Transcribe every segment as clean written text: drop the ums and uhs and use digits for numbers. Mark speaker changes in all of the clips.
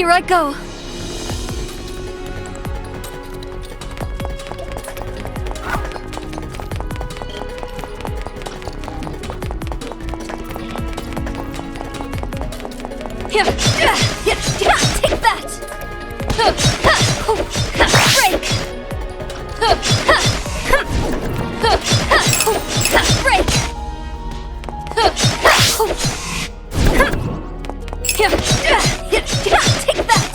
Speaker 1: Here I go. Here, take that! Break! Break! Here, take that! Here, take that!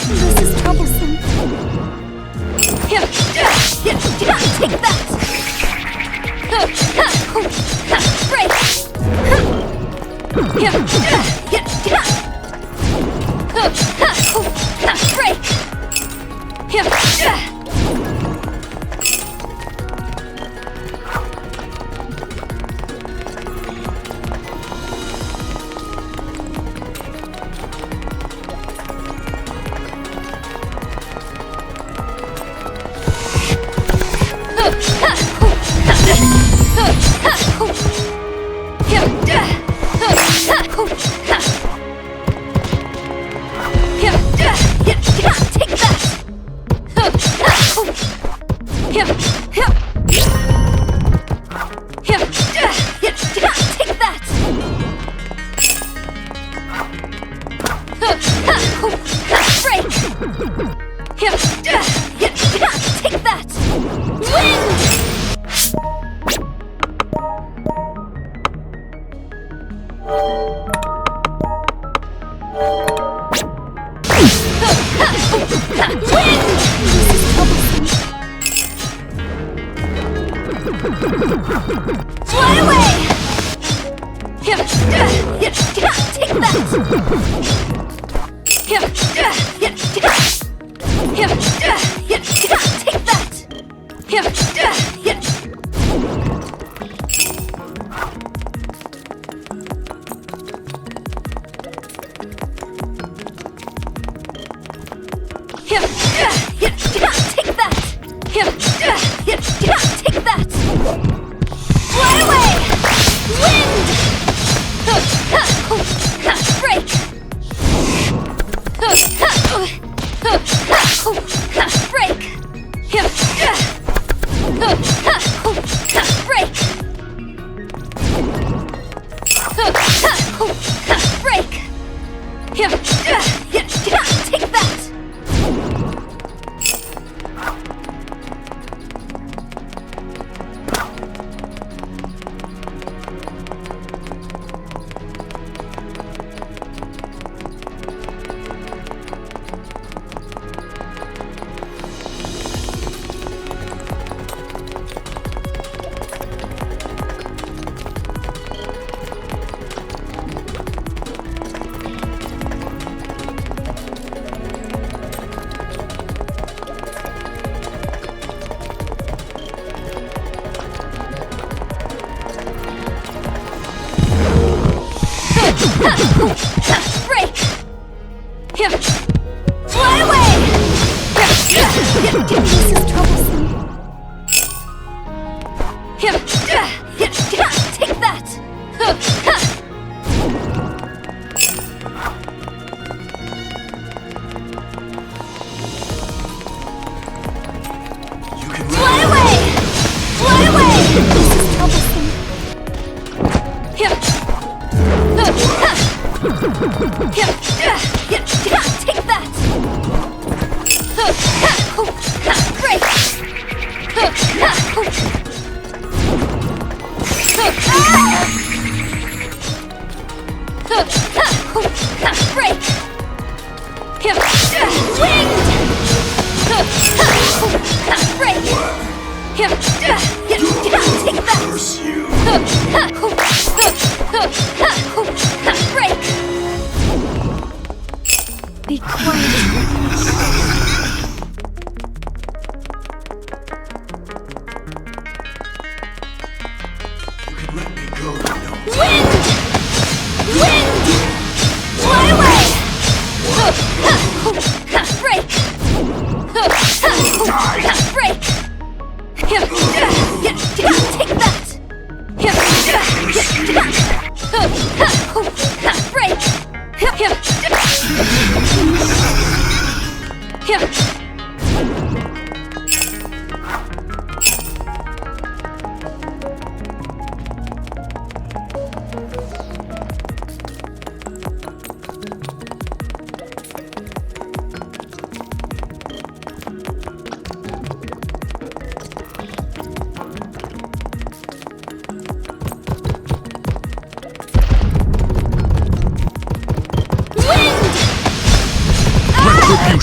Speaker 1: This is troublesome. Here, take that! Break! Here, break! Here, take that! Wind! Fly away! Here, take that! Here, take that! Here, take that! Here, take that! Fly away! Wind! Break! Break! Here, break! Break! Here, take that! Break! Here! Fly away! This is troublesome. Here! Take that! Fly away! Fly away! This is troublesome. Here! Here, take that! Break! Break! Here, wind! Break! Here, take that! Break! Be quiet.
Speaker 2: You can let me go, no.
Speaker 1: Wind! Wind! Fly away! Break! Break!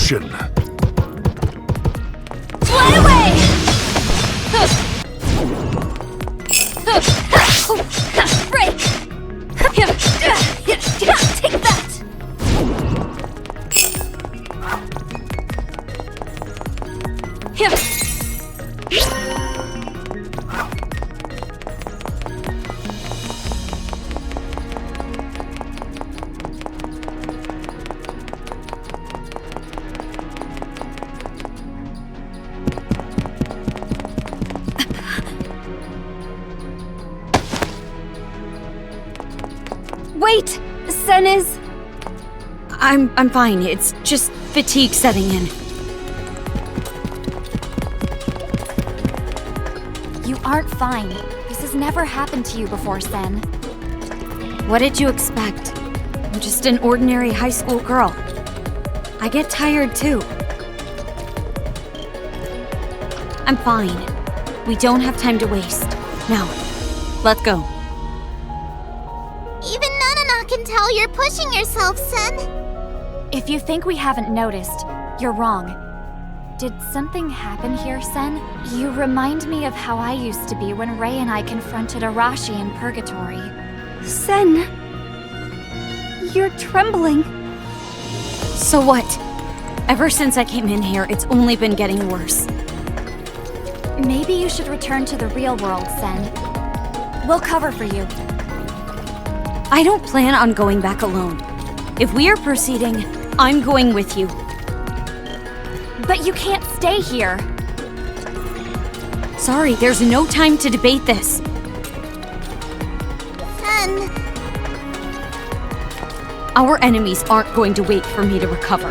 Speaker 3: Recollection.
Speaker 1: Fly away! Break! Take that! Wait! Sen is...
Speaker 4: I'm fine. It's just fatigue setting in.
Speaker 1: You aren't fine. This has never happened to you before, Sen.
Speaker 4: What did you expect? I'm just an ordinary high school girl. I get tired too. I'm fine. We don't have time to waste. Now, let's go.
Speaker 5: Even Nanana can tell you're pushing yourself, Sen.
Speaker 1: If you think we haven't noticed, you're wrong. Did something happen here, Sen? You remind me of how I used to be when Ray and I confronted Arashi in Purgatory.
Speaker 4: Sen, you're trembling. So what? Ever since I came in here, it's only been getting worse.
Speaker 1: Maybe you should return to the real world, Sen. We'll cover for you.
Speaker 4: I don't plan on going back alone. If we are proceeding, I'm going with you.
Speaker 1: But you can't stay here.
Speaker 4: Sorry, there's no time to debate this.
Speaker 5: Sen.
Speaker 4: Our enemies aren't going to wait for me to recover.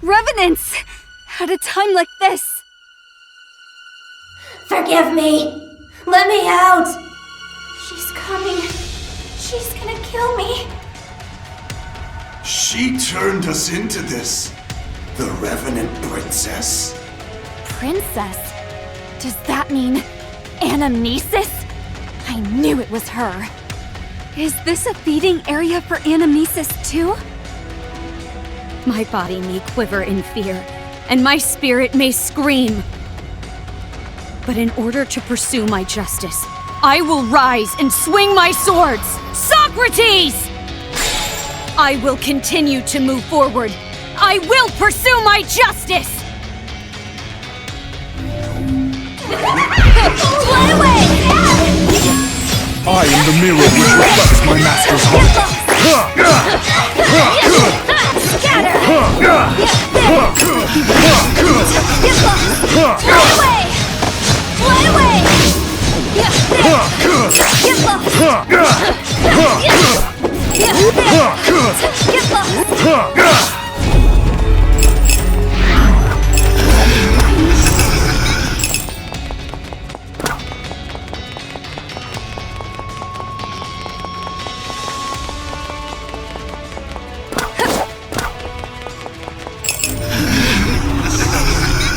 Speaker 1: Revenants! At a time like this!
Speaker 5: Forgive me. Let me out.
Speaker 1: She's coming. She's gonna kill me.
Speaker 2: She turned us into this. The Revenant Princess.
Speaker 1: Princess? Does that mean anamnesis? I knew it was her. Is this a feeding area for anamnesis too?
Speaker 4: My body may quiver in fear, and my spirit may scream. But in order to pursue my justice, I will rise and swing my swords! Socrates! I will continue to move forward. I will pursue my justice!
Speaker 1: Fly away!
Speaker 3: I am the mirror which reflects my master's heart.
Speaker 1: Scatter! Fly away! Fly away! Get lost! Get lost!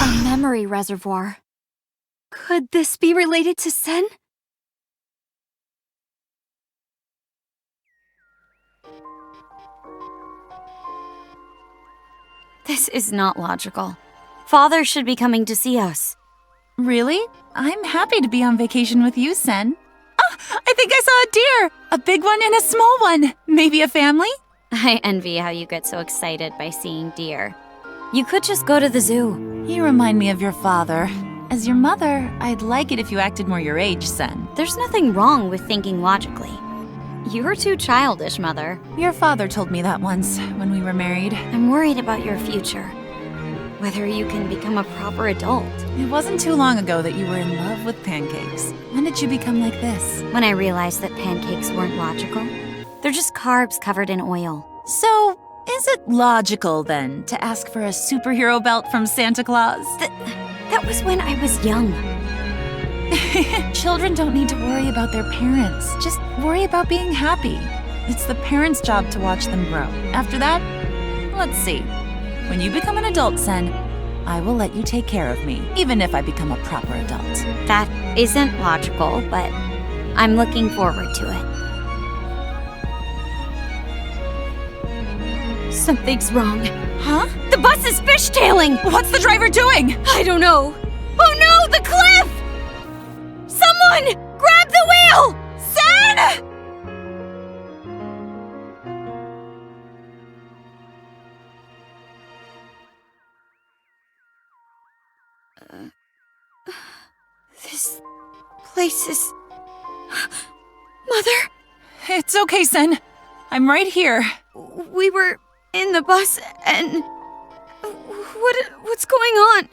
Speaker 1: A memory reservoir. Could this be related to Sen?
Speaker 4: This is not logical. Father should be coming to see us.
Speaker 6: Really? I'm happy to be on vacation with you, Sen. Oh, I think I saw a deer! A big one and a small one. Maybe a family?
Speaker 4: I envy how you get so excited by seeing deer. You could just go to the zoo.
Speaker 6: You remind me of your father. As your mother, I'd like it if you acted more your age, Sen.
Speaker 4: There's nothing wrong with thinking logically. You're too childish, Mother.
Speaker 6: Your father told me that once, when we were married.
Speaker 4: I'm worried about your future. Whether you can become a proper adult.
Speaker 6: It wasn't too long ago that you were in love with pancakes. When did you become like this?
Speaker 4: When I realized that pancakes weren't logical. They're just carbs covered in oil.
Speaker 6: So, is it logical, then, to ask for a superhero belt from Santa Claus?
Speaker 4: That was when I was young.
Speaker 6: Children don't need to worry about their parents. Just worry about being happy. It's the parents' job to watch them grow. After that, let's see. When you become an adult, Sen, I will let you take care of me, even if I become a proper adult.
Speaker 4: That isn't logical, but I'm looking forward to it. Something's wrong.
Speaker 6: Huh?
Speaker 4: The bus is fishtailing!
Speaker 6: What's the driver doing?
Speaker 4: I don't know. Oh no, the cliff! Someone! Grab the wheel!
Speaker 6: Sen!
Speaker 4: This place is... Mother?
Speaker 6: It's okay, Sen. I'm right here.
Speaker 4: We were in the bus and... What's going on?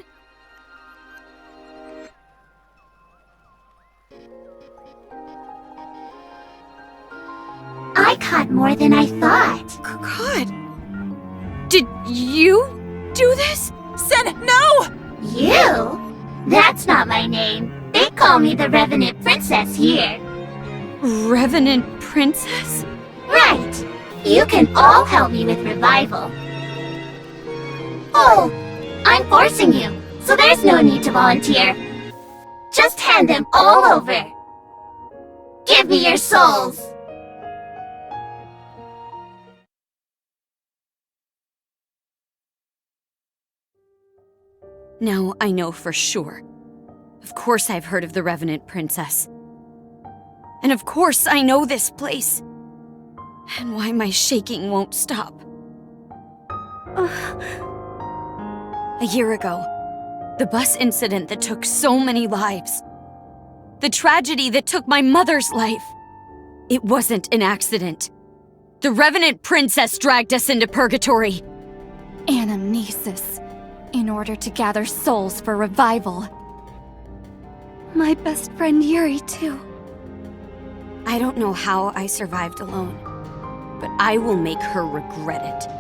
Speaker 5: I caught more than I thought.
Speaker 4: God. Did you do this?
Speaker 6: Sen, no!
Speaker 5: You? That's not my name. They call me the Revenant Princess here.
Speaker 4: Revenant Princess?
Speaker 5: Right. You can all help me with revival. Oh, I'm forcing you, so there's no need to volunteer. Just hand them all over. Give me your souls.
Speaker 4: Now I know for sure. Of course I've heard of the Revenant Princess. And of course I know this place. And why my shaking won't stop. A year ago, the bus incident that took so many lives. The tragedy that took my mother's life. It wasn't an accident. The Revenant Princess dragged us into purgatory.
Speaker 1: Anamnesis, in order to gather souls for revival. My best friend Yuri, too.
Speaker 4: I don't know how I survived alone, but I will make her regret it.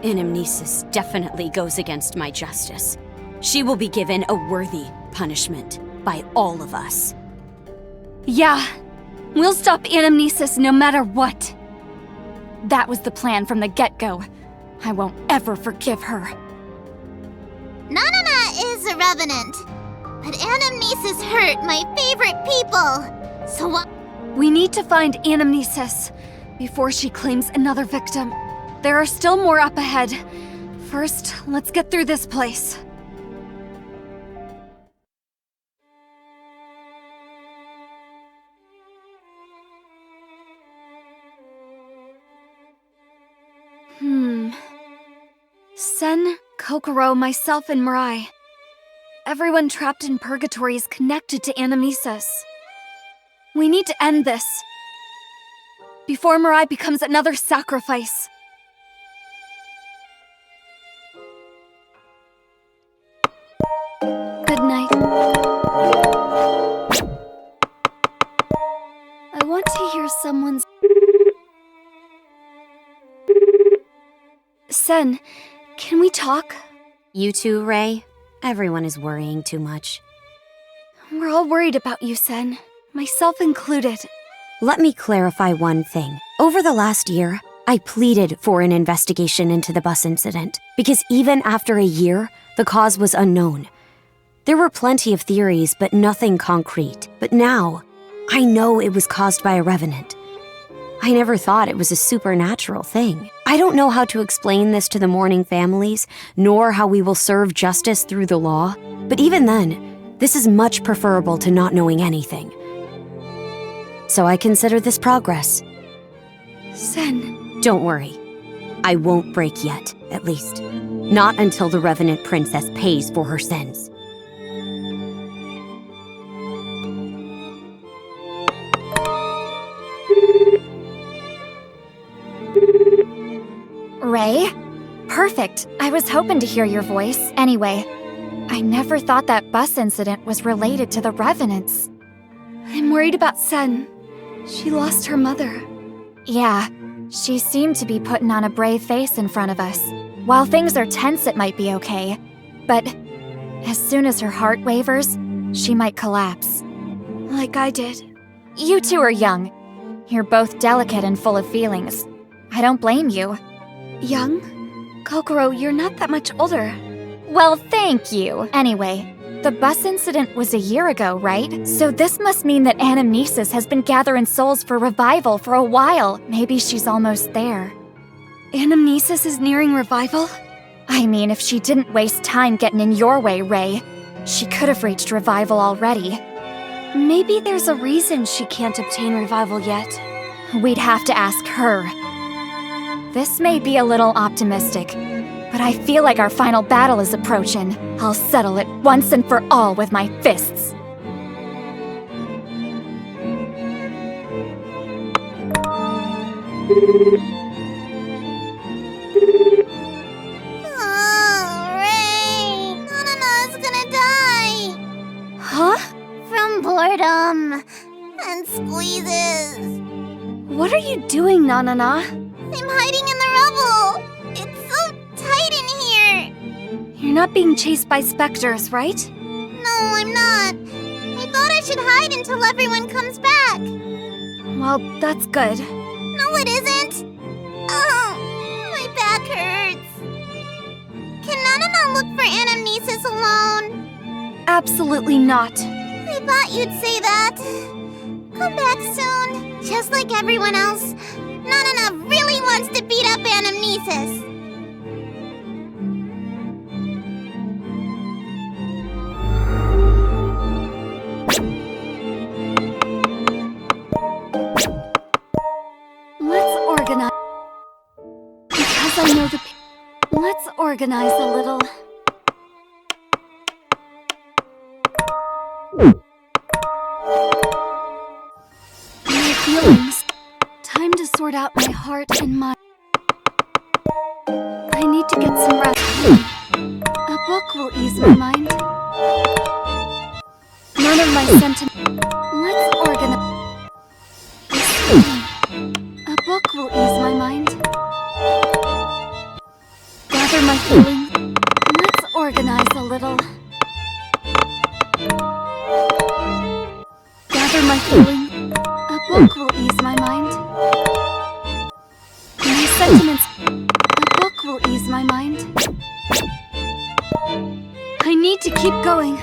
Speaker 4: Anamnesis definitely goes against my justice. She will be given a worthy punishment by all of us.
Speaker 1: Yeah, we'll stop Anamnesis no matter what. That was the plan from the get-go. I won't ever forgive her.
Speaker 5: Nanana is a Revenant, but Anamnesis hurt my favorite people. So what?
Speaker 1: We need to find Anamnesis before she claims another victim. There are still more up ahead. First, let's get through this place. Sen, Kokoro, myself, and Mirai. Everyone trapped in purgatory is connected to Anamnesis. We need to end this before Mirai becomes another sacrifice. Good night. I want to hear someone's... Sen, can we talk?
Speaker 4: You too, Ray? Everyone is worrying too much.
Speaker 1: We're all worried about you, Sen. Myself included.
Speaker 4: Let me clarify one thing. Over the last year, I pleaded for an investigation into the bus incident, because even after a year, the cause was unknown. There were plenty of theories, but nothing concrete. But now, I know it was caused by a Revenant. I never thought it was a supernatural thing. I don't know how to explain this to the mourning families, nor how we will serve justice through the law. But even then, this is much preferable to not knowing anything. So I consider this progress.
Speaker 1: Sen.
Speaker 4: Don't worry. I won't break yet, at least. Not until the Revenant Princess pays for her sins.
Speaker 1: Ray? Perfect. I was hoping to hear your voice. Anyway, I never thought that bus incident was related to the Revenants. I'm worried about Sen. She lost her mother. Yeah, she seemed to be putting on a brave face in front of us. While things are tense, it might be okay. But as soon as her heart wavers, she might collapse. Like I did. You two are young. You're both delicate and full of feelings. I don't blame you. Young? Kokoro, you're not that much older. Well, thank you. Anyway, the bus incident was a year ago, right? So this must mean that Anamnesis has been gathering souls for revival for a while. Maybe she's almost there.
Speaker 4: Anamnesis is nearing revival?
Speaker 1: I mean, if she didn't waste time getting in your way, Ray, she could have reached revival already.
Speaker 4: Maybe there's a reason she can't obtain revival yet.
Speaker 1: We'd have to ask her. This may be a little optimistic, but I feel like our final battle is approaching. I'll settle it once and for all with my fists.
Speaker 5: Oh, Ray! Nanana's gonna die!
Speaker 1: Huh?
Speaker 5: From boredom and squeezes.
Speaker 4: What are you doing, Nanana?
Speaker 5: I'm hiding in the rubble. It's so tight in here.
Speaker 4: You're not being chased by specters, right?
Speaker 5: No, I'm not. I thought I should hide until everyone comes back.
Speaker 1: Well, that's good.
Speaker 5: No, it isn't. Oh, my back hurts. Can Nanana look for anamnesis alone?
Speaker 4: Absolutely not.
Speaker 5: I thought you'd say that. Come back soon. Just like everyone else, Nanana really wants to beat up anamnesis.
Speaker 4: Let's organize. Because I know let's organize a little. My feelings. Time to sort out my heart and mind. I need to get some rest. A book will ease my mind. None of my sentiments. Let's organize. A book will ease my mind. Gather my feelings. Let's organize a little. Gather my feelings. A book will ease my mind. My sentiments. A book will ease my mind. I need to keep going.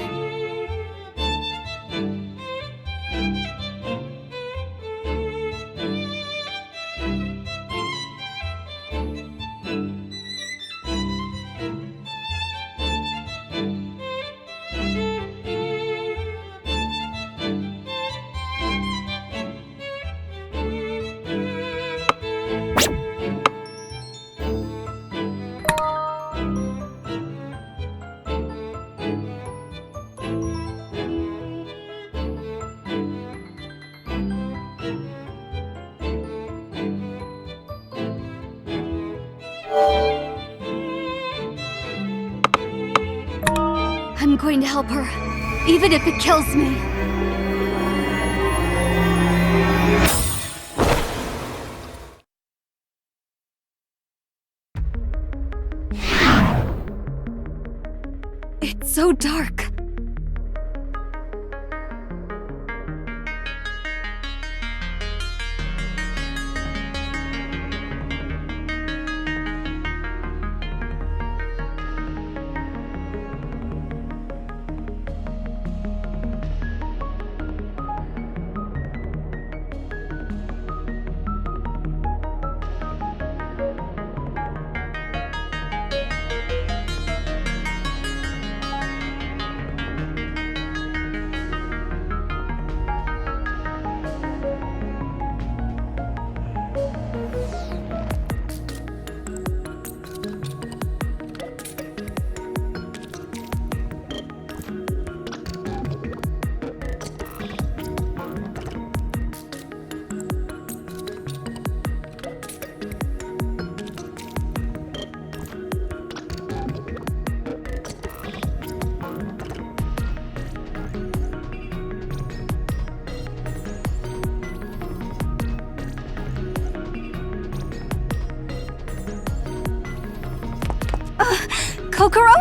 Speaker 4: I'm going to help her, even if it kills me. It's so dark. Kokoro?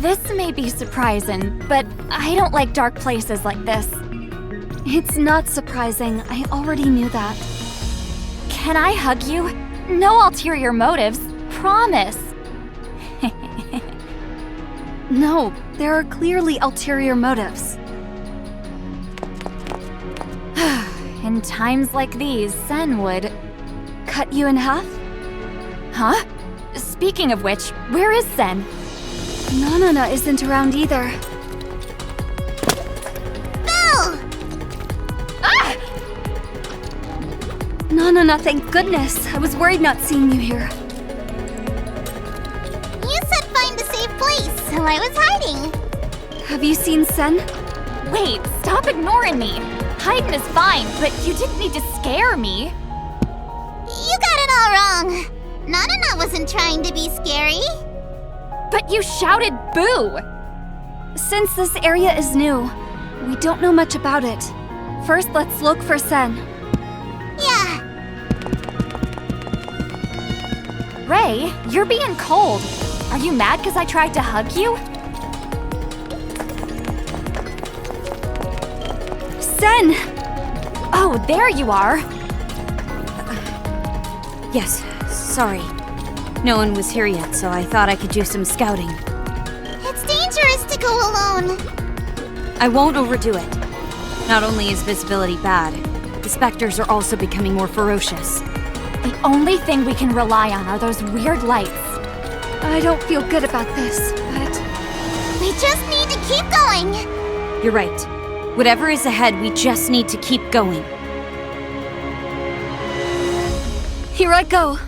Speaker 1: This may be surprising, but I don't like dark places like this.
Speaker 4: It's not surprising. I already knew that.
Speaker 1: Can I hug you? No ulterior motives. Promise.
Speaker 4: No, there are clearly ulterior motives.
Speaker 1: In times like these, Sen would...
Speaker 4: Cut you in half?
Speaker 1: Huh? Speaking of which, where is Zen? Nanana isn't around either.
Speaker 5: Bill!
Speaker 1: Ah! Nanana, thank goodness. I was worried not seeing you here.
Speaker 5: You said find a safe place, so I was hiding.
Speaker 1: Have you seen Sen? Wait, stop ignoring me. Hiding is fine, but you didn't need to scare me.
Speaker 5: You got it all wrong. Nanana wasn't trying to be scary.
Speaker 1: But you shouted boo! Since this area is new, we don't know much about it. First, let's look for Sen.
Speaker 5: Yeah.
Speaker 1: Ray, you're being cold. Are you mad because I tried to hug you? Sen! Oh, there you are.
Speaker 4: Yes, sorry. No one was here yet, so I thought I could do some scouting.
Speaker 5: It's dangerous to go alone.
Speaker 4: I won't overdo it. Not only is visibility bad, the specters are also becoming more ferocious.
Speaker 1: The only thing we can rely on are those weird lights. I don't feel good about this, but...
Speaker 5: We just need to keep going.
Speaker 4: You're right. Whatever is ahead, we just need to keep going.
Speaker 1: Here I go.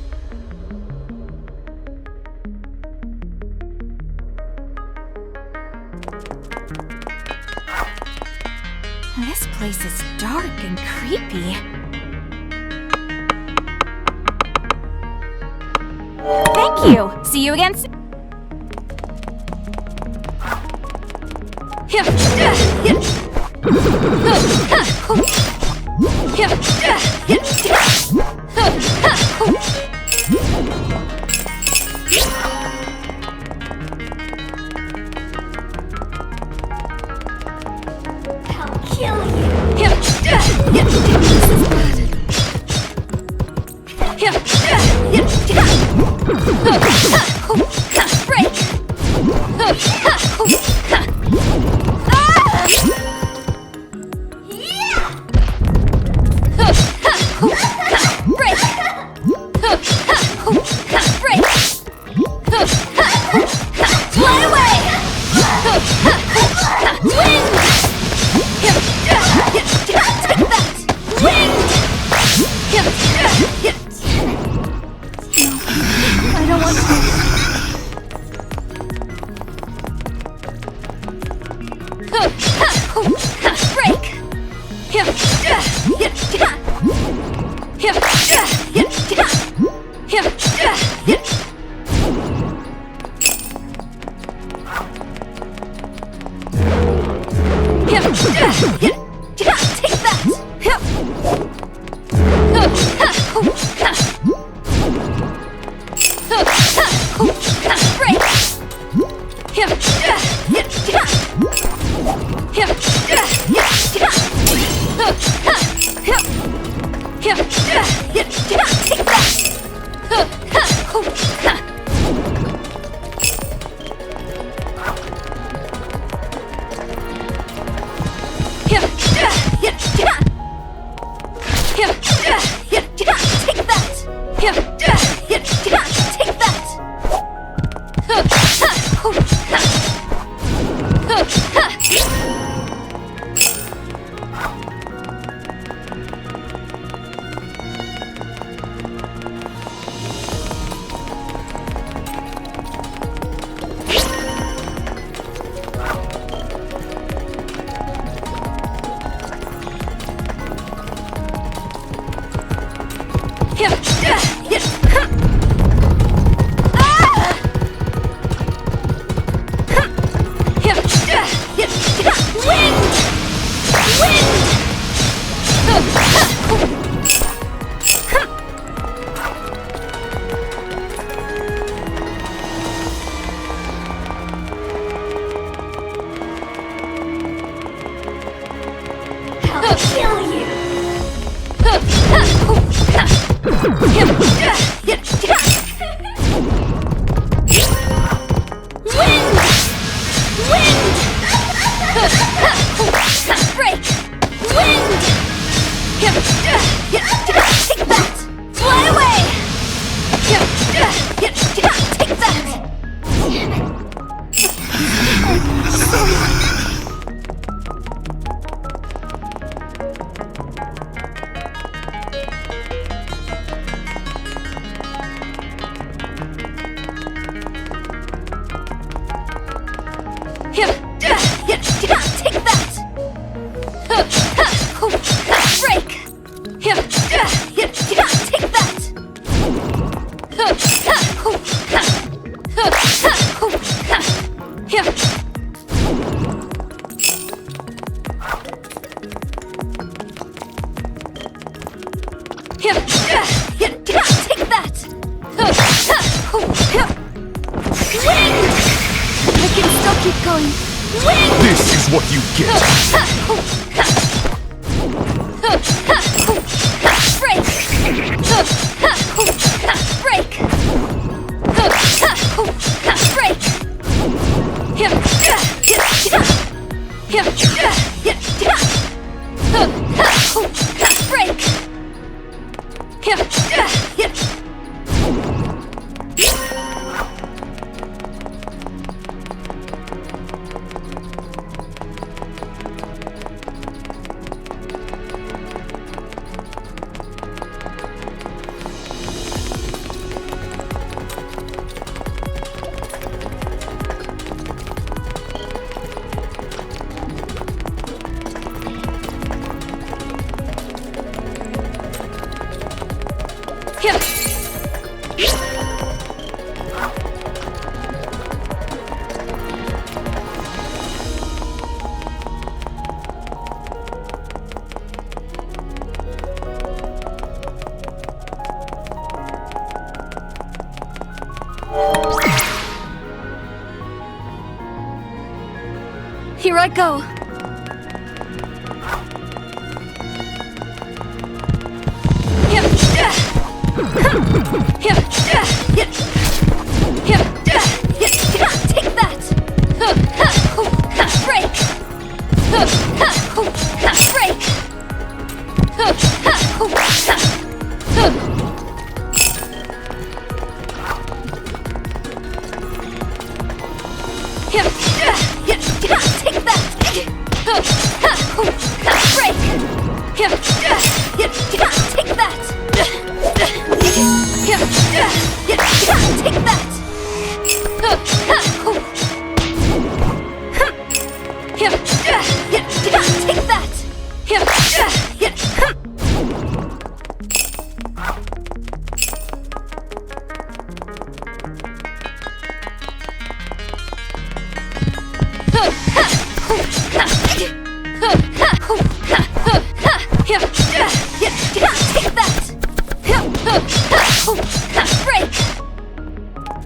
Speaker 1: This place is dark and creepy. Thank you. See you again soon.
Speaker 5: I'll kill you.
Speaker 1: I don't want to. Take that! Fly away! Take that! Break! Take that! Take that! Wing! I can still keep going. Wing!
Speaker 3: This is what you get.
Speaker 1: Break! Break! Break! Break! Here I go. Take that! Break! Break! Take that! Break! Take that! Take that! Take that! Break! Break!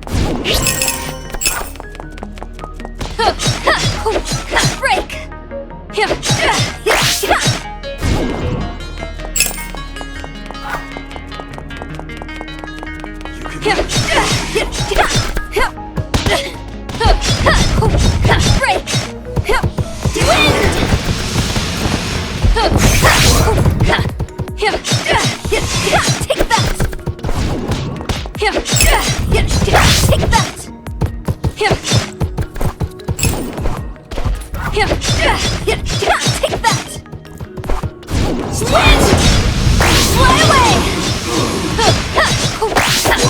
Speaker 1: Break! Wind! Take that! Take that! Take that! Wind! Fly away!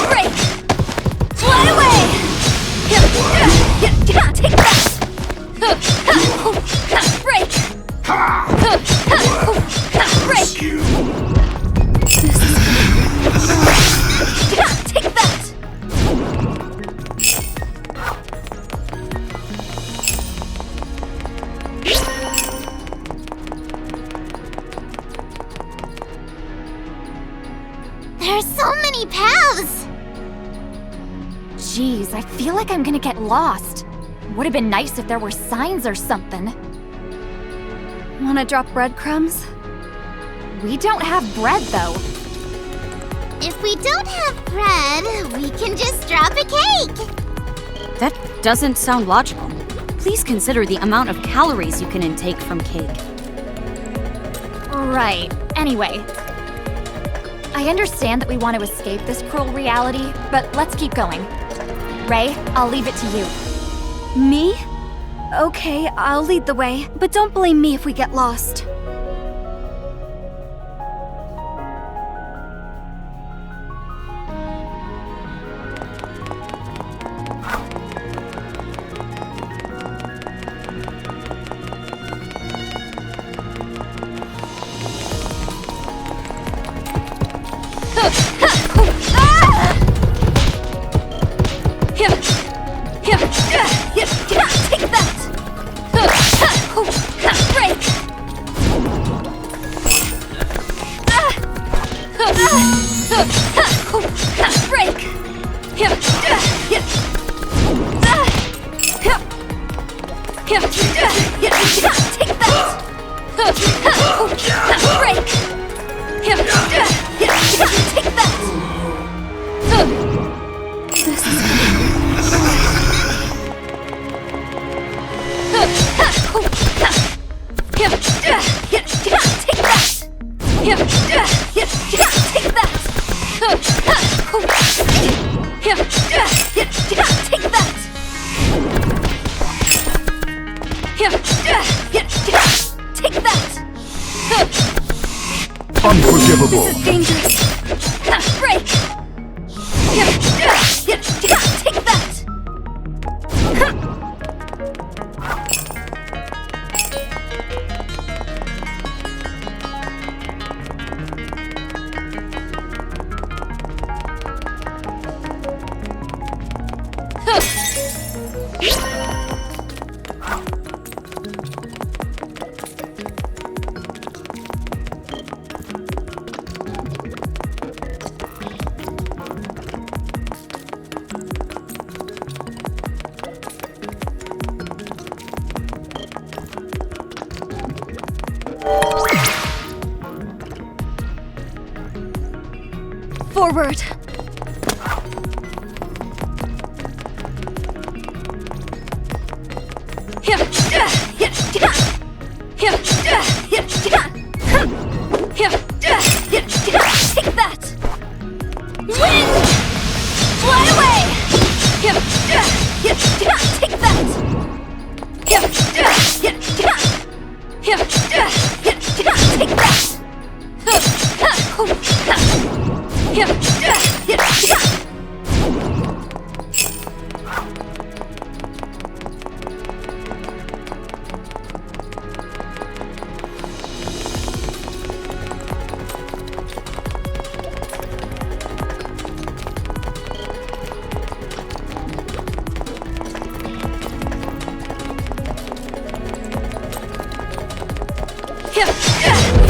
Speaker 1: Break! Fly away! Take that! Break! Break! Take that!
Speaker 5: There's so many paths!
Speaker 1: Jeez, I feel like I'm gonna get lost. Would have been nice if there were signs or something. Wanna drop breadcrumbs? We don't have bread, though.
Speaker 5: If we don't have bread, we can just drop a cake!
Speaker 4: That doesn't sound logical. Please consider the amount of calories you can intake from cake.
Speaker 1: Right. Anyway. I understand that we want to escape this cruel reality, but let's keep going. Ray, I'll leave it to you.
Speaker 4: Me? Okay, I'll lead the way, but don't blame me if we get lost.
Speaker 1: Take that! Break! Take that!
Speaker 3: Unforgivable.
Speaker 1: This is dangerous. Break! Take that! Forward. Take that! Wind! Fly away! Take that! Take that!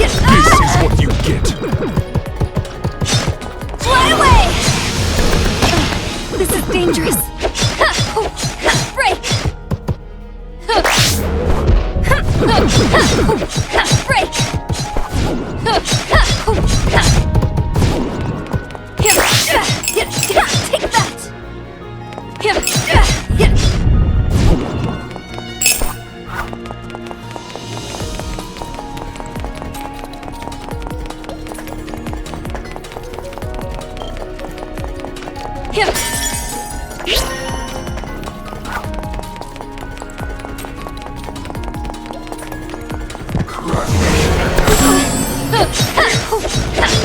Speaker 3: This is what you get.
Speaker 1: Fly away! This is dangerous. Break!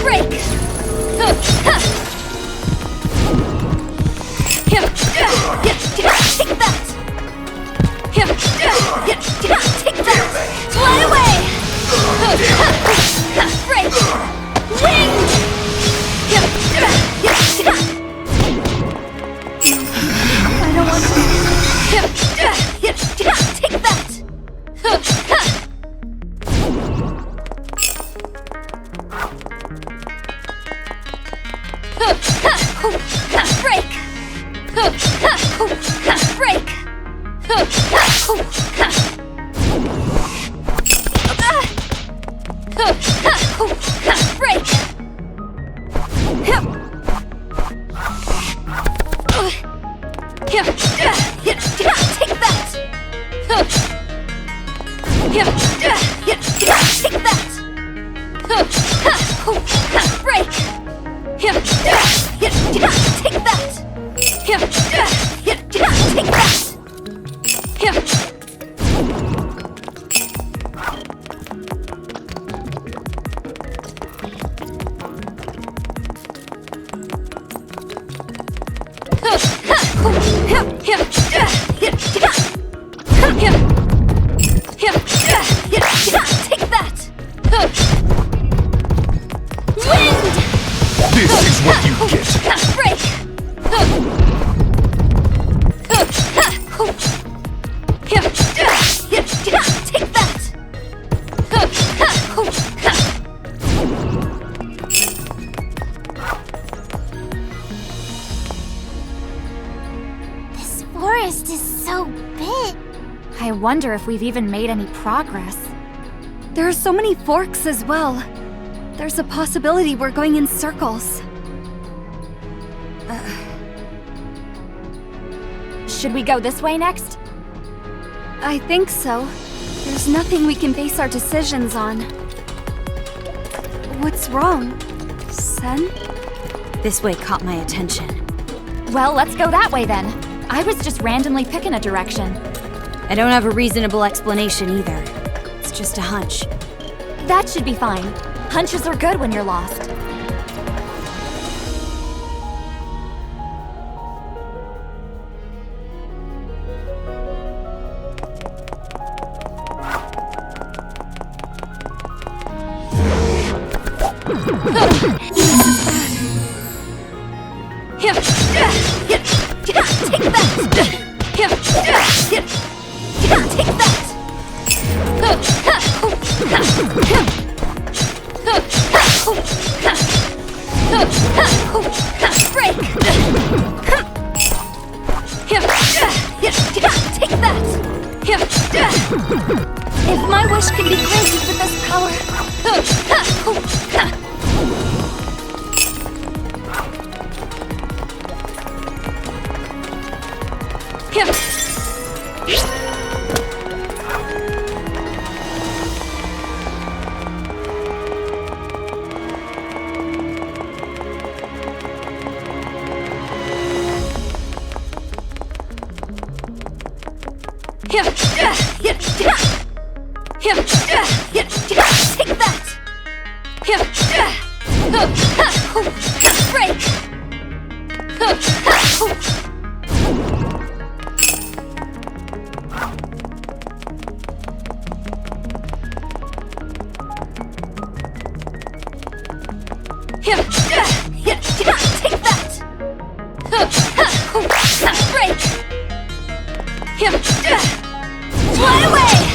Speaker 1: Break! Take that! Break! Take that! Take that! Fly away! Break! Wing! I don't want to. Take that! Break! Break! Break! Take that! Take that! Break! Take that! Take that! Take that! Wind!
Speaker 3: This is what you get.
Speaker 1: Break! wonder if we've even made any progress.
Speaker 4: There are so many forks as well. There's a possibility we're going in circles.
Speaker 1: Should we go this way next?
Speaker 4: I think so. There's nothing we can base our decisions on. What's wrong? Sen? This way caught my attention.
Speaker 1: Well, let's go that way then. I was just randomly picking a direction.
Speaker 4: I don't have a reasonable explanation either. It's just a hunch.
Speaker 1: That should be fine. Hunches are good when you're lost.
Speaker 4: If my wish can be granted with this power...
Speaker 1: Fly away!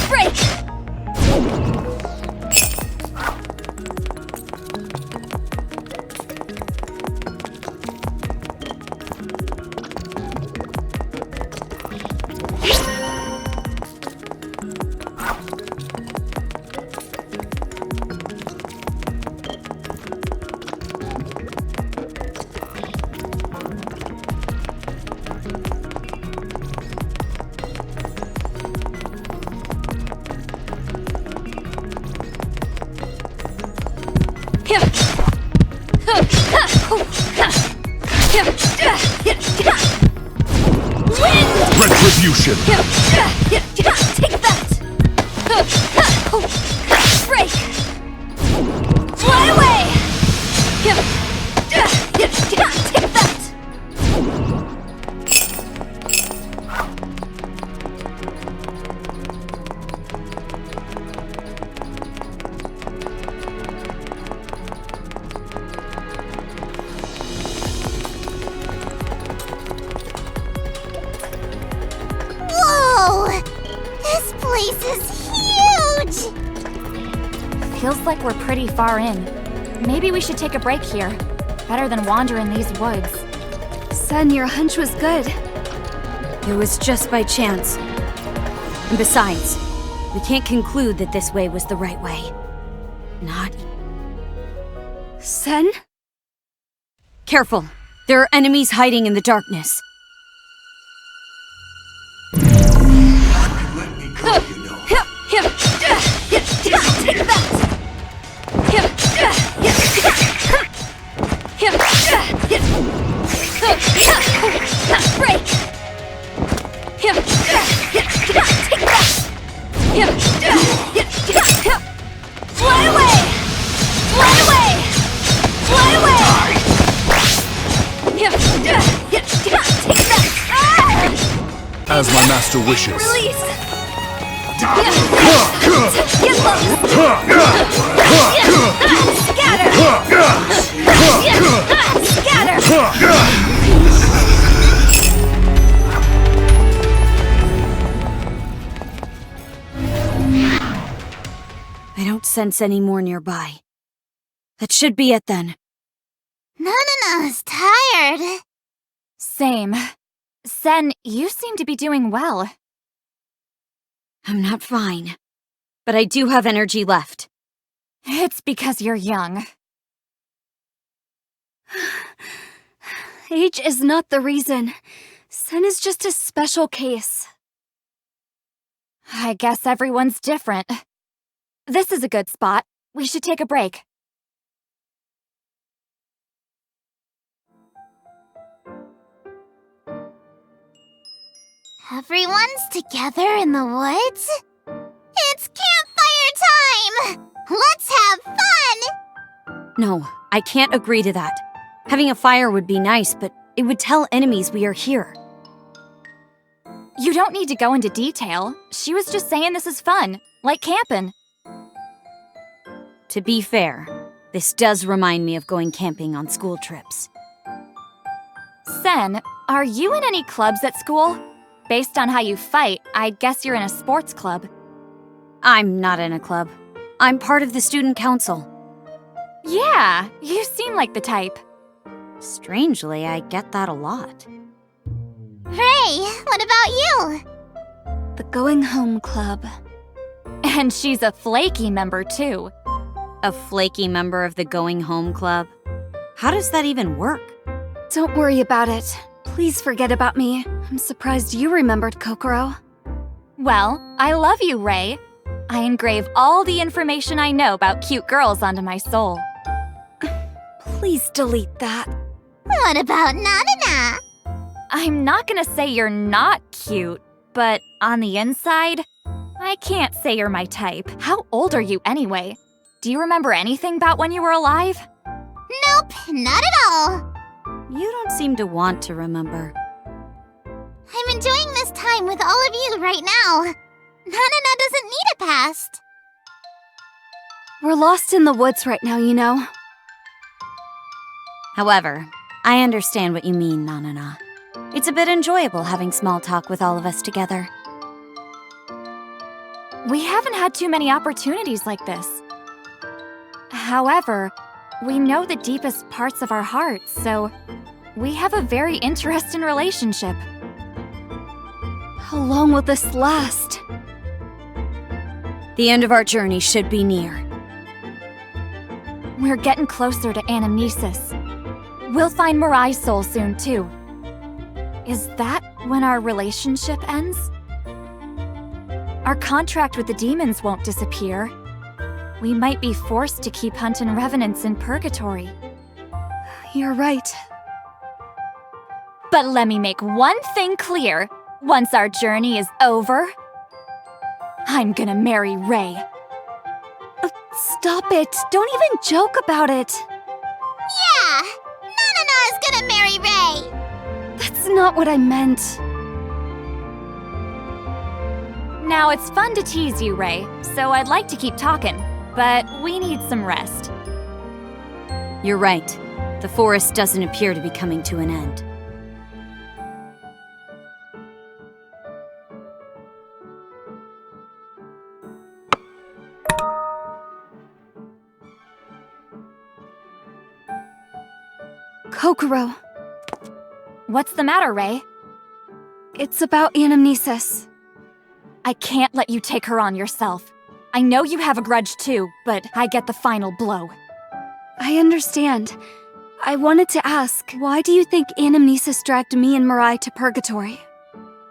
Speaker 1: Break!
Speaker 3: Retribution!
Speaker 1: Take that! Break! Fly away! Take that!
Speaker 5: Whoa! This place is huge!
Speaker 1: Feels like we're pretty far in. Maybe we should take a break here. Better than wander in these woods.
Speaker 4: Sen, your hunch was good. It was just by chance. And besides, we can't conclude that this way was the right way. Not... Sen? Careful. There are enemies hiding in the darkness.
Speaker 2: Let me go, you know.
Speaker 1: Take that! Break! Take that! Fly away! Fly away! Fly away! Take that!
Speaker 3: As my master wishes.
Speaker 1: Release!
Speaker 4: I don't sense any more nearby. That should be it then.
Speaker 5: Nanana's tired.
Speaker 1: Same. Sen, you seem to be doing well.
Speaker 4: I'm not fine, but I do have energy left.
Speaker 1: It's because you're young.
Speaker 4: Age is not the reason. Sen is just a special case.
Speaker 1: I guess everyone's different. This is a good spot. We should take a break.
Speaker 5: Everyone's together in the woods? It's campfire time! Let's have fun!
Speaker 4: No, I can't agree to that. Having a fire would be nice, but it would tell enemies we are here.
Speaker 1: You don't need to go into detail. She was just saying this is fun, like camping.
Speaker 4: To be fair, this does remind me of going camping on school trips.
Speaker 1: Sen, are you in any clubs at school? Based on how you fight, I guess you're in a sports club.
Speaker 4: I'm not in a club. I'm part of the student council.
Speaker 1: Yeah, you seem like the type.
Speaker 4: Strangely, I get that a lot.
Speaker 5: Hey, what about you?
Speaker 1: The Going Home Club. And she's a flaky member, too.
Speaker 4: A flaky member of the Going Home Club? How does that even work?
Speaker 1: Don't worry about it. Please forget about me. I'm surprised you remembered, Kokoro. Well, I love you, Ray. I engrave all the information I know about cute girls onto my soul. Please delete that.
Speaker 5: What about Nanana?
Speaker 1: I'm not gonna say you're not cute, but on the inside, I can't say you're my type. How old are you anyway? Do you remember anything about when you were alive?
Speaker 5: Nope, not at all.
Speaker 4: You don't seem to want to remember.
Speaker 5: I'm enjoying this time with all of you right now. Nanana doesn't need a past.
Speaker 1: We're lost in the woods right now, you know.
Speaker 4: However, I understand what you mean, Nanana. It's a bit enjoyable having small talk with all of us together.
Speaker 1: We haven't had too many opportunities like this. However, we know the deepest parts of our hearts, so we have a very interesting relationship. How long will this last?
Speaker 4: The end of our journey should be near.
Speaker 1: We're getting closer to anamnesis. We'll find Mirai's soul soon, too. Is that when our relationship ends? Our contract with the demons won't disappear. We might be forced to keep hunting revenants in purgatory. You're right. But let me make one thing clear. Once our journey is over, I'm gonna marry Ray. Stop it! Don't even joke about it!
Speaker 5: Yeah, Nanana is gonna marry Ray.
Speaker 1: That's not what I meant. Now, it's fun to tease you, Ray, so I'd like to keep talking, but we need some rest.
Speaker 4: You're right. The forest doesn't appear to be coming to an end.
Speaker 1: Kokoro. What's the matter, Ray? It's about anamnesis. I can't let you take her on yourself. I know you have a grudge too, but I get the final blow. I understand. I wanted to ask, why do you think anamnesis dragged me and Mirai to purgatory?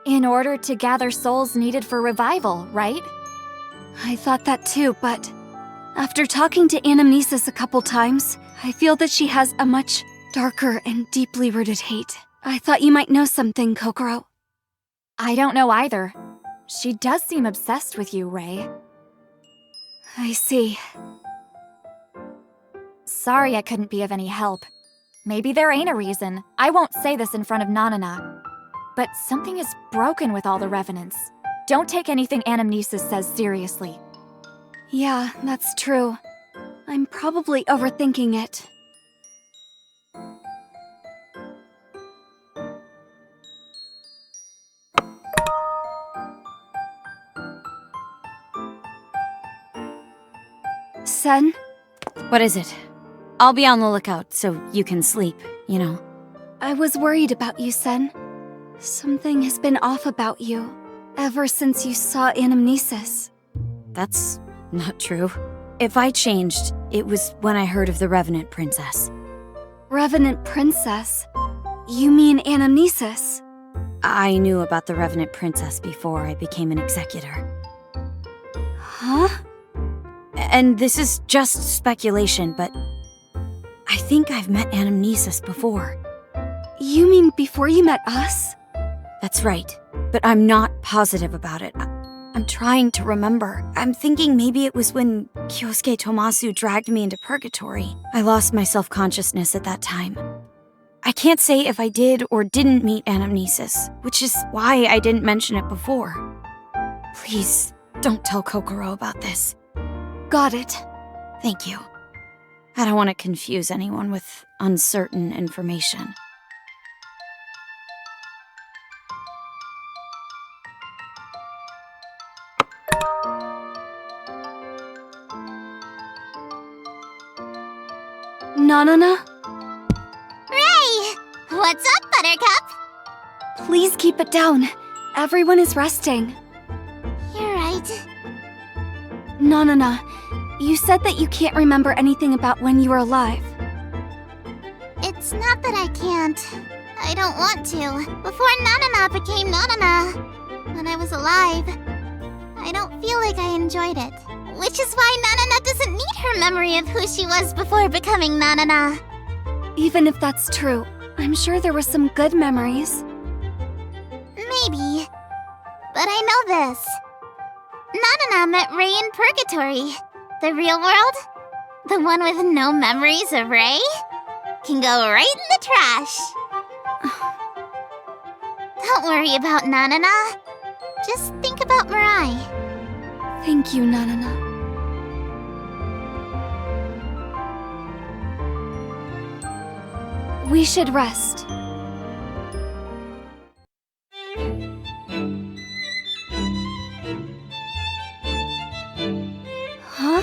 Speaker 1: In order to gather souls needed for revival, right? I thought that too, but after talking to anamnesis a couple times, I feel that she has a much darker and deeply rooted hate. I thought you might know something, Kokoro. I don't know either. She does seem obsessed with you, Ray. I see. Sorry I couldn't be of any help. Maybe there ain't a reason. I won't say this in front of Nanana. But something is broken with all the revenants. Don't take anything anamnesis says seriously. Yeah, that's true. I'm probably overthinking it. Sen?
Speaker 4: What is it? I'll be on the lookout so you can sleep, you know.
Speaker 1: I was worried about you, Sen. Something has been off about you ever since you saw Anamnesis.
Speaker 4: That's not true. If I changed, it was when I heard of the Revenant Princess.
Speaker 1: Revenant Princess? You mean Anamnesis?
Speaker 4: I knew about the Revenant Princess before I became an executor.
Speaker 1: Huh?
Speaker 4: And this is just speculation, but I think I've met Anamnesis before.
Speaker 1: You mean before you met us?
Speaker 4: That's right, but I'm not positive about it. I'm trying to remember. I'm thinking maybe it was when Kyosuke Tomasu dragged me into purgatory. I lost my self-consciousness at that time. I can't say if I did or didn't meet Anamnesis, which is why I didn't mention it before. Please, don't tell Kokoro about this.
Speaker 1: Got it.
Speaker 4: Thank you. I don't want to confuse anyone with uncertain information.
Speaker 1: Nanana?
Speaker 5: Ray! What's up, Buttercup?
Speaker 1: Please keep it down. Everyone is resting.
Speaker 5: You're right.
Speaker 1: Nanana, you said that you can't remember anything about when you were alive.
Speaker 5: It's not that I can't. I don't want to. Before Nanana became Nanana, when I was alive, I don't feel like I enjoyed it. Which is why Nanana doesn't need her memory of who she was before becoming Nanana.
Speaker 1: Even if that's true, I'm sure there were some good memories.
Speaker 5: Maybe. But I know this. Nanana met Ray in Purgatory. The real world? The one with no memories of Ray? Can go right in the trash. Don't worry about Nanana. Just think about Mirai.
Speaker 1: Thank you, Nanana. We should rest. Huh?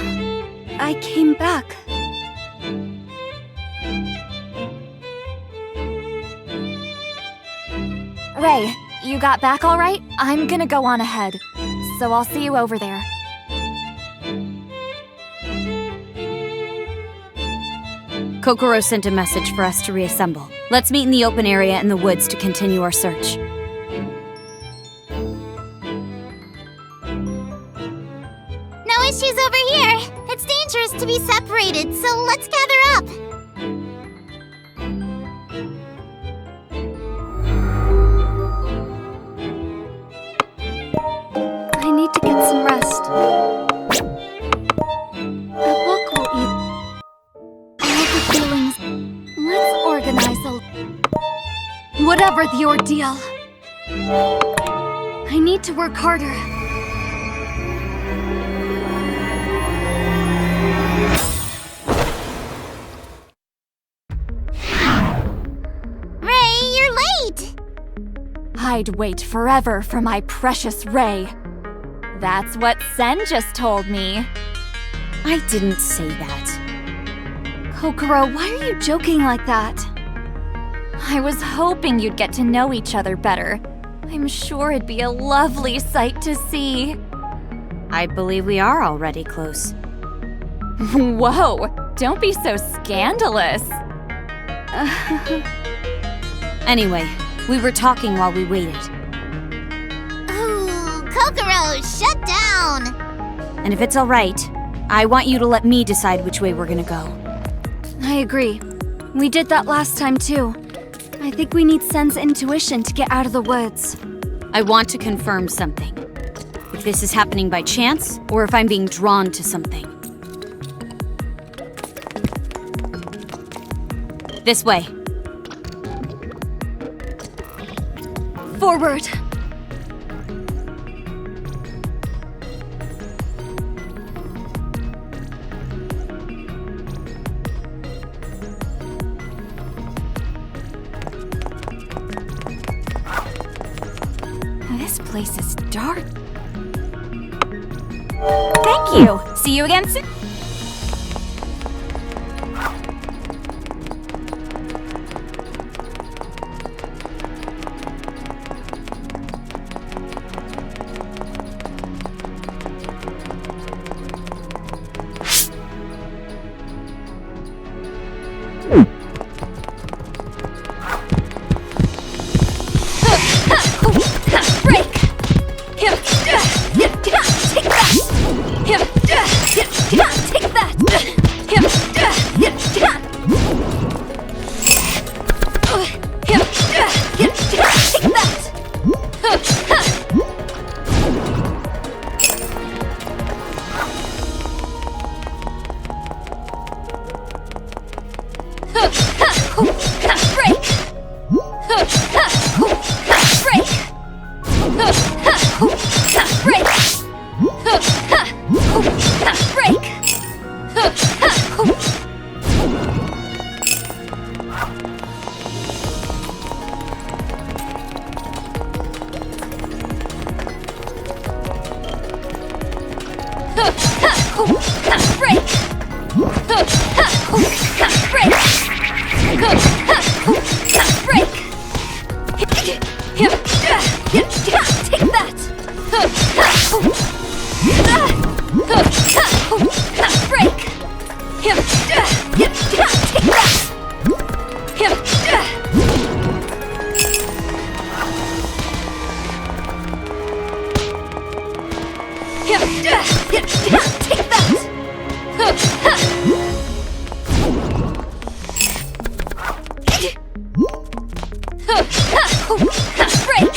Speaker 1: I came back. Ray, you got back all right? I'm gonna go on ahead, so I'll see you over there.
Speaker 4: Kokoro sent a message for us to reassemble. Let's meet in the open area in the woods to continue our search.
Speaker 5: No issues over here. It's dangerous to be separated, so let's gather up.
Speaker 1: I need to get some rest. A book will eat all the feelings. Let's organize a... Whatever the ordeal. I need to work harder.
Speaker 5: Ray, you're late!
Speaker 1: I'd wait forever for my precious Ray. That's what Sen just told me.
Speaker 4: I didn't say that.
Speaker 1: Kokoro, why are you joking like that? I was hoping you'd get to know each other better. I'm sure it'd be a lovely sight to see.
Speaker 4: I believe we are already close.
Speaker 1: Whoa, don't be so scandalous.
Speaker 4: Anyway, we were talking while we waited.
Speaker 5: Ooh, Kokoro, shut down!
Speaker 4: And if it's alright, I want you to let me decide which way we're gonna go.
Speaker 1: I agree. We did that last time too. I think we need Sen's intuition to get out of the woods.
Speaker 4: I want to confirm something. If this is happening by chance, or if I'm being drawn to something. This way.
Speaker 1: Forward! This place is dark. Thank you! See you again soon!
Speaker 4: Break!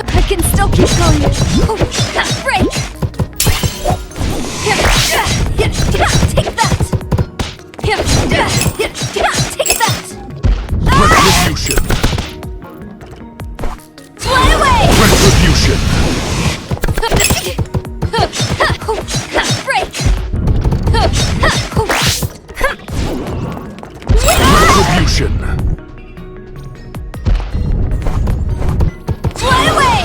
Speaker 4: I can still keep going. Break! Take that! Take that!
Speaker 3: Retribution!
Speaker 4: Fly away!
Speaker 3: Retribution!
Speaker 4: Break!
Speaker 3: Retribution!
Speaker 4: Fly away!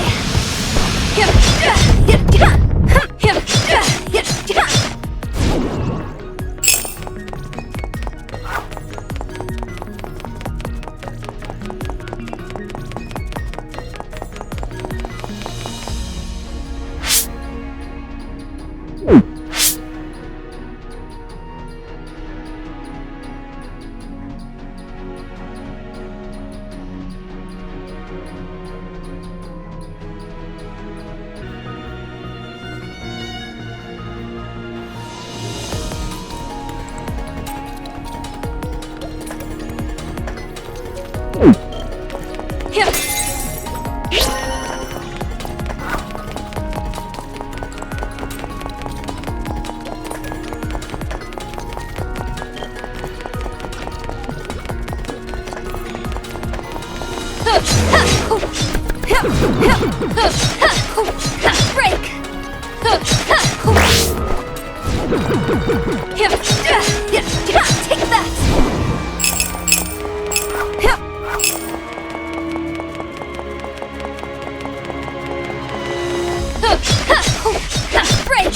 Speaker 4: Break!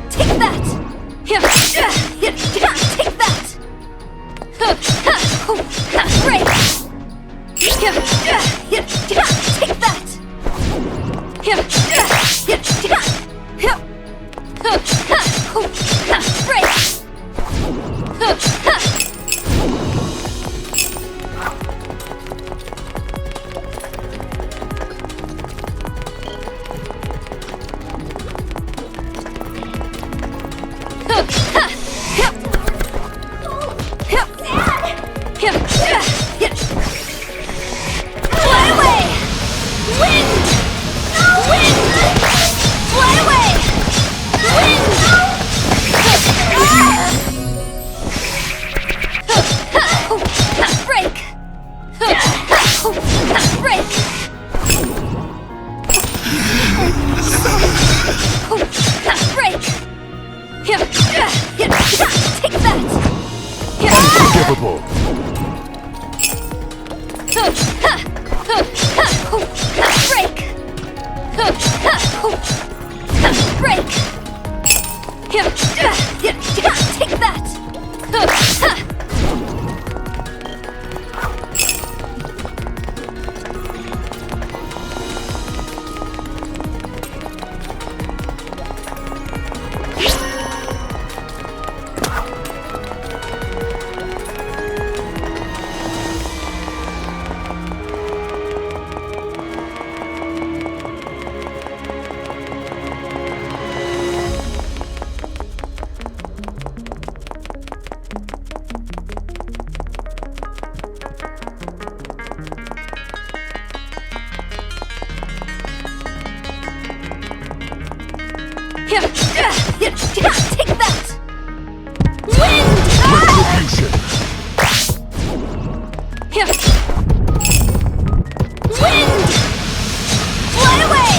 Speaker 4: Take that! Break! Take that! Take that!
Speaker 3: Unforgivable!
Speaker 4: Break!
Speaker 1: Take that! Wind!
Speaker 3: Retribution.
Speaker 1: Wind! Fly away!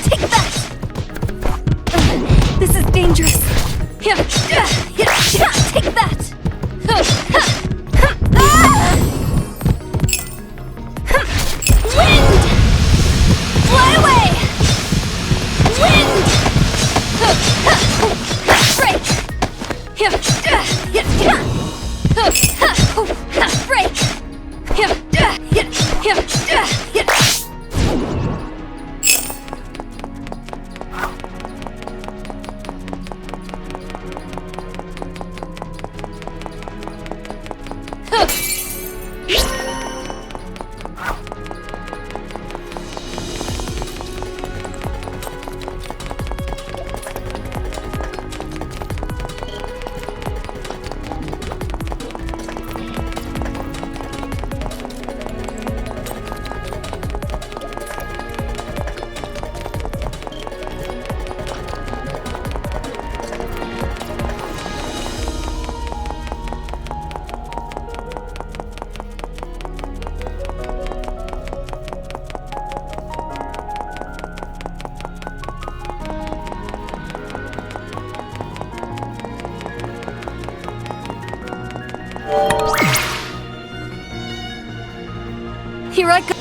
Speaker 1: Take that! This is dangerous. Take that! Wind! Fly away! Wind! Break! Break! Here I go.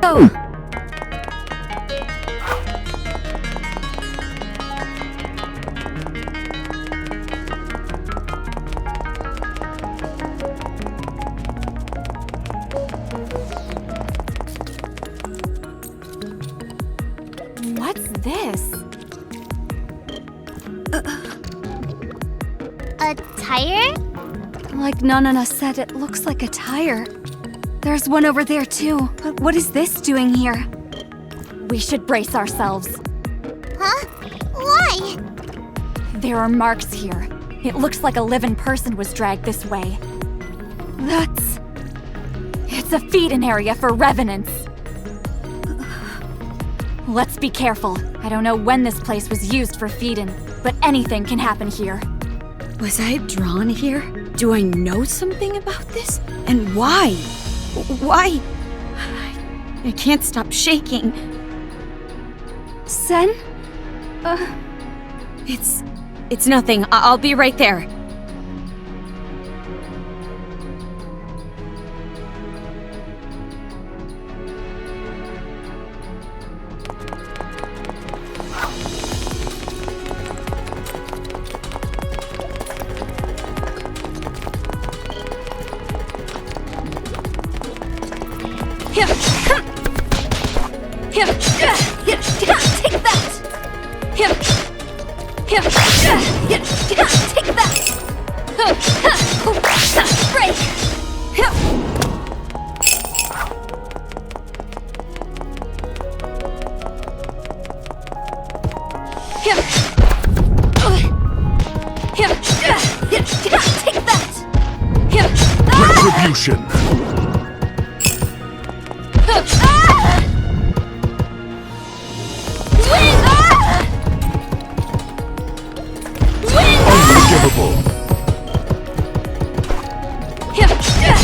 Speaker 1: Oh. What's this?
Speaker 5: A tire?
Speaker 1: Like Nanana said, it looks like a tire. There's one over there too. But what is this doing here? We should brace ourselves.
Speaker 5: Huh? Why?
Speaker 1: There are marks here. It looks like a living person was dragged this way. It's a feed-in area for revenants. Let's be careful. I don't know when this place was used for feed-in, but anything can happen here.
Speaker 4: Was I drawn here? Do I know something about this? And why? Why? I can't stop shaking.
Speaker 1: Sen?
Speaker 4: It's nothing. I'll be right there.
Speaker 1: Take that! Take that! Break! Take that!
Speaker 3: Retribution. Unforgivable.
Speaker 1: Take that!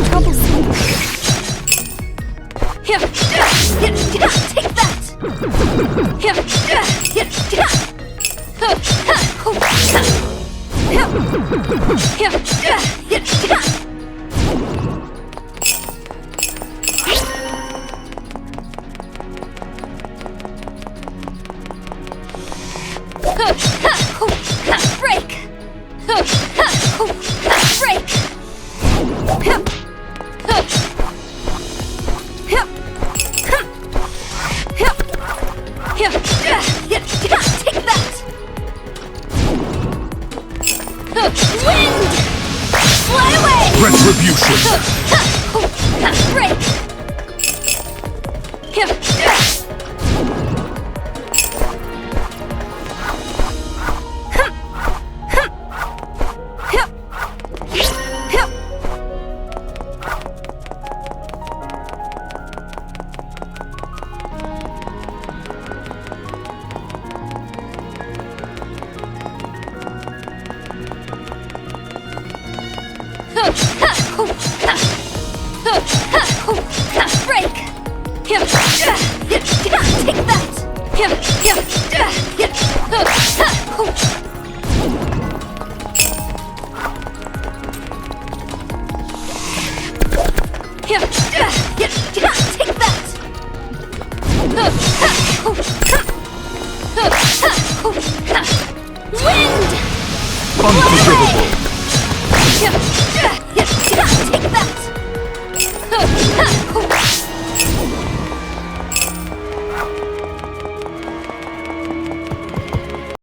Speaker 4: is troublesome. Here, take that! Here, break! Break! Here, take that! Wind! Fly away!
Speaker 3: Retribution!
Speaker 4: Break! Here, break! Here, take that! Here, take that! Wind!
Speaker 3: Unforgivable!
Speaker 4: Take that!